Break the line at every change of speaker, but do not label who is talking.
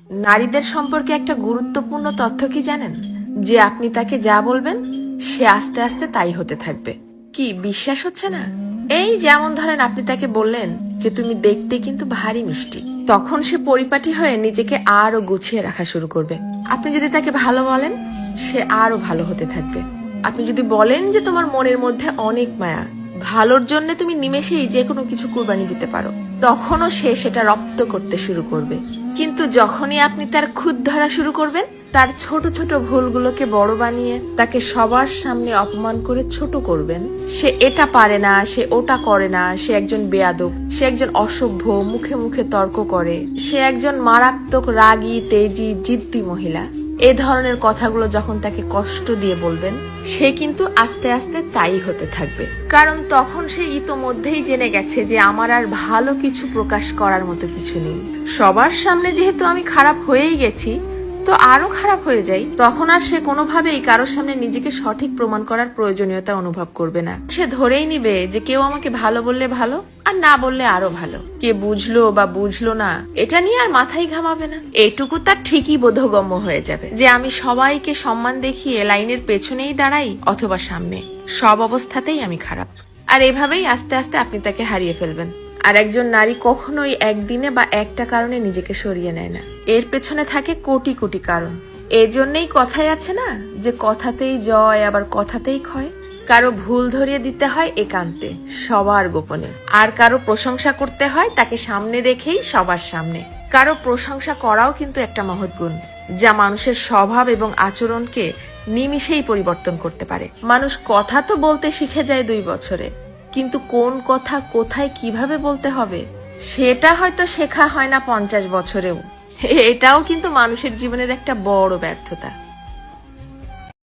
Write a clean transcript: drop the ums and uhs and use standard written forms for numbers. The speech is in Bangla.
নারীদের সম্পর্কে একটা গুরুত্বপূর্ণ তথ্য কি জানেন? যে আপনি তাকে যা বলবেন সে আস্তে আস্তে তাই হতে থাকবে। কি বিশ্বাস হচ্ছে না? এই যেমন ধরেন আপনি তাকে বললেন যে তুমি দেখতে কিন্তু ভারী মিষ্টি, তখন সে পরিপাটি হয়ে নিজেকে আরো গুছিয়ে রাখা শুরু করবে। আপনি যদি তাকে ভালো বলেন সে আরো ভালো হতে থাকবে। আপনি যদি বলেন যে তোমার মনের মধ্যে অনেক মায়া, ভালোর জন্য তুমি নিমেষেই যে কোনো কিছু কুরবানি দিতে পারো, তখনও সে সেটা রপ্ত করতে শুরু করবে। কিন্তু যখনই আপনি তার খুঁত ধরা শুরু করবেন, তার ছোট ছোট ভুলগুলোকে বড় বানিয়ে তাকে সবার সামনে অপমান করে ছোট করবেন, সে এটা পারে না, সে ওটা করে না, সে একজন বেয়াদব, সে একজন অসভ্য, মুখে মুখে তর্ক করে, সে একজন মারাত্মক রাগী, তেজি, জিদ্দি মহিলা, এ ধরনের কথাগুলো যখন তাকে কষ্ট দিয়ে বলবেন, সে কিন্তু আস্তে আস্তে তাই হতে থাকবে। কারণ তখন সে ইতোমধ্যেই জেনে গেছে যে আমার আর ভালো কিছু প্রকাশ করার মতো কিছু নেই। সবার সামনে যেহেতু আমি খারাপ হয়েই গেছি, তো আরো খারাপ হয়ে যাই। তখন আর সে কোনোভাবেই কারোর সামনে নিজেকে সঠিক প্রমাণ করার প্রয়োজনীয়তা অনুভব করবে না। সে ধরেই নিবে যে কেউ আমাকে ভালো বললে ভালো, আর না বললে আরো ভালো। কে বুঝলো বা বুঝলো না এটা নিয়ে আর মাথায় ঘামাবে না। এটুকু তার ঠিকই বোধগম্য হয়ে যাবে যে আমি সবাইকে সম্মান দেখিয়ে লাইনের পেছনেই দাঁড়াই অথবা সামনে, সব অবস্থাতেই আমি খারাপ। আর এভাবেই আস্তে আস্তে আপনি তাকে হারিয়ে ফেলবেন। আর একজন নারী কখনোই একদিনে বা একটা কারণে নিজেকে সরিয়ে নেয় না, এর পেছনে থাকে কোটি কোটি কারণ। এজন্যই কথাই আছে না যে কথাতেই জয় আবার কথাতেই ক্ষয়। কারো ভুল ধরিয়ে দিতে হয় একান্তে, সবার গোপনে। আর কারো প্রশংসা করতে হয় তাকে সামনে রেখেই সবার সামনে। কারো প্রশংসা করাও কিন্তু একটা মহৎ গুণ, যা মানুষের স্বভাব এবং আচরণকে নিমিষেই পরিবর্তন করতে পারে। মানুষ কথা তো বলতে শিখে যায় 2 বছরে, কিন্তু কোন কথা কোথায় কিভাবে বলতে হবে সেটা হয়তো শেখা হয় না 50 বছরেও। এটাও কিন্তু মানুষের জীবনের একটা বড় ব্যর্থতা।